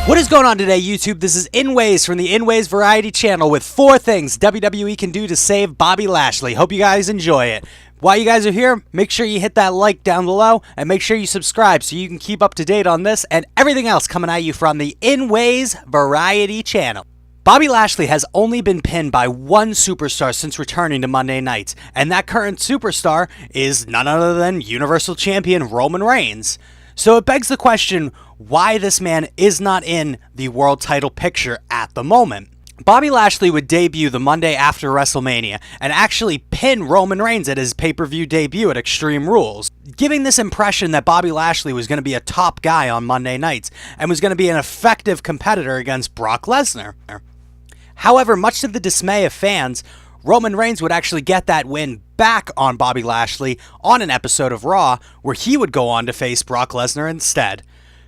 What is going on today, YouTube? This is Inways from the Inways Variety Channel with 4 things WWE can do to save Bobby Lashley. Hope you guys enjoy it. While you guys are here, make sure you hit that like down below and make sure you subscribe so you can keep up to date on this and everything else coming at you from the Inways Variety Channel. Bobby Lashley has only been pinned by one superstar since returning to Monday nights, and that current superstar is none other than Universal Champion Roman Reigns. So it begs the question, why this man is not in the world title picture at the moment. Bobby Lashley would debut the Monday after WrestleMania and actually pin Roman Reigns at his pay-per-view debut at Extreme Rules, giving this impression that Bobby Lashley was going to be a top guy on Monday nights and was going to be an effective competitor against Brock Lesnar. However, much to the dismay of fans, Roman Reigns would actually get that win back on Bobby Lashley on an episode of Raw, where he would go on to face Brock Lesnar instead.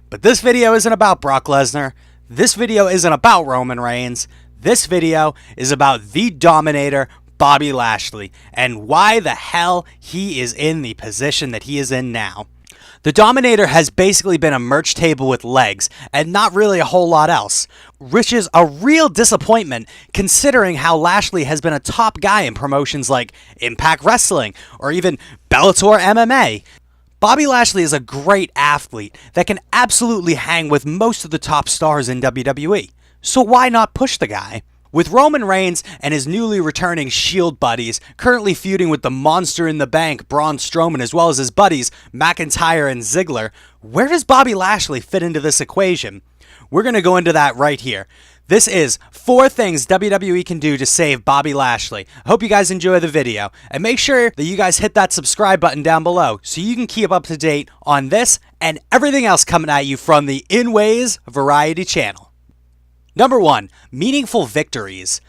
But this video isn't about Brock Lesnar. This video isn't about Roman Reigns. This video is about the Dominator, Bobby Lashley, and why the hell he is in the position that he is in now. The Dominator has basically been a merch table with legs, and not really a whole lot else, which is a real disappointment considering how Lashley has been a top guy in promotions like Impact Wrestling, or even Bellator MMA. Bobby Lashley is a great athlete that can absolutely hang with most of the top stars in WWE, so why not push the guy? With Roman Reigns and his newly returning Shield buddies currently feuding with the Monster in the Bank, Braun Strowman, as well as his buddies McIntyre and Ziggler, where does Bobby Lashley fit into this equation? We're going to go into that right here. This is 4 things WWE can do to save Bobby Lashley. I hope you guys enjoy the video, and make sure that you guys hit that subscribe button down below so you can keep up to date on this and everything else coming at you from the Inways Variety Channel. Number 1, meaningful victories.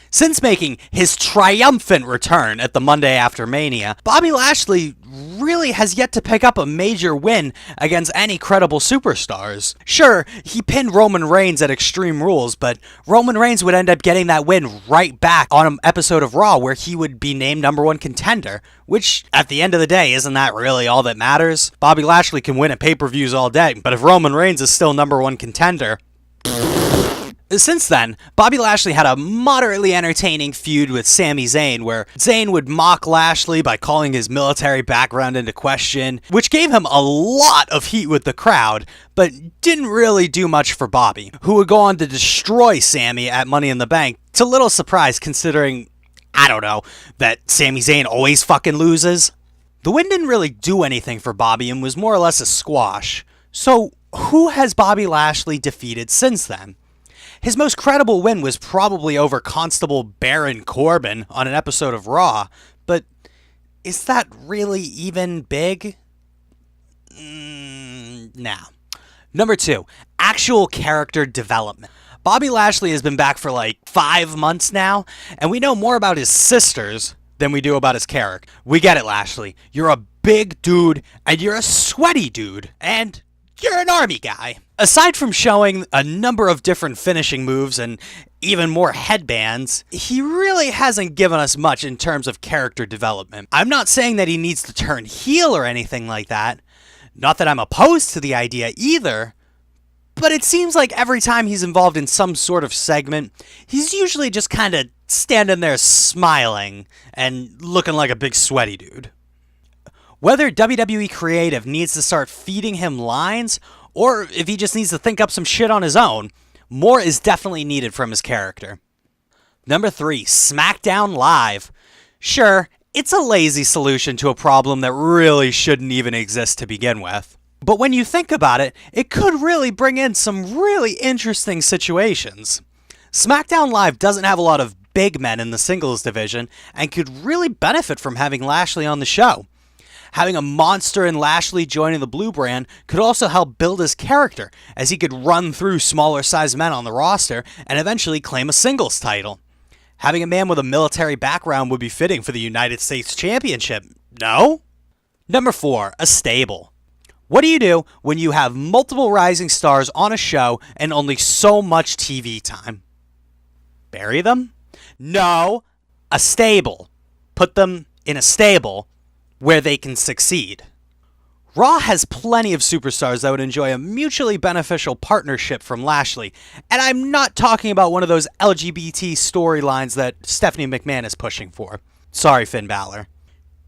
Since making his triumphant return at the Monday after Mania, Bobby Lashley really has yet to pick up a major win against any credible superstars. Sure, he pinned Roman Reigns at Extreme Rules, but Roman Reigns would end up getting that win right back on an episode of Raw where he would be named #1 contender, which at the end of the day, isn't that really all that matters? Bobby Lashley can win at pay-per-views all day, but if Roman Reigns is still #1 contender... Since then, Bobby Lashley had a moderately entertaining feud with Sami Zayn, where Zayn would mock Lashley by calling his military background into question, which gave him a lot of heat with the crowd, but didn't really do much for Bobby, who would go on to destroy Sami at Money in the Bank, to little surprise considering, I don't know, that Sami Zayn always fucking loses. The win didn't really do anything for Bobby and was more or less a squash. So, who has Bobby Lashley defeated since then? His most credible win was probably over Constable Baron Corbin on an episode of Raw, but is that really even big? Nah. Number 2, actual character development. Bobby Lashley has been back for like 5 months now, and we know more about his sisters than we do about his character. We get it, Lashley. You're a big dude, and you're a sweaty dude, and you're an army guy. Aside from showing a number of different finishing moves and even more headbands, he really hasn't given us much in terms of character development. I'm not saying that he needs to turn heel or anything like that. Not that I'm opposed to the idea either. But it seems like every time he's involved in some sort of segment, he's usually just kind of standing there smiling and looking like a big sweaty dude. Whether WWE Creative needs to start feeding him lines, or if he just needs to think up some shit on his own, more is definitely needed from his character. Number 3, SmackDown Live. Sure, it's a lazy solution to a problem that really shouldn't even exist to begin with. But when you think about it, it could really bring in some really interesting situations. SmackDown Live doesn't have a lot of big men in the singles division, and could really benefit from having Lashley on the show. Having a monster in Lashley joining the Blue Brand could also help build his character, as he could run through smaller sized men on the roster and eventually claim a singles title. Having a man with a military background would be fitting for the United States Championship, no? Number 4, a stable. What do you do when you have multiple rising stars on a show and only so much TV time? Bury them? No, a stable. Put them in a stable where they can succeed. Raw has plenty of superstars that would enjoy a mutually beneficial partnership from Lashley, and I'm not talking about one of those LGBT storylines that Stephanie McMahon is pushing for. Sorry, Finn Balor.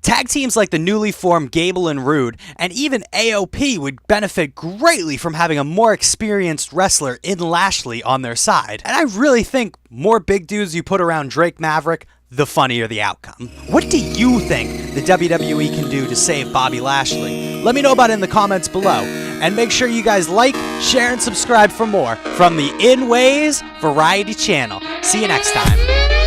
Tag teams like the newly formed Gable and Rude, and even AOP would benefit greatly from having a more experienced wrestler in Lashley on their side. And I really think more big dudes you put around Drake Maverick, the funnier the outcome. What do you think the WWE can do to save Bobby Lashley? Let me know about it in the comments below. And make sure you guys like, share, and subscribe for more from the Inways Variety Channel. See you next time.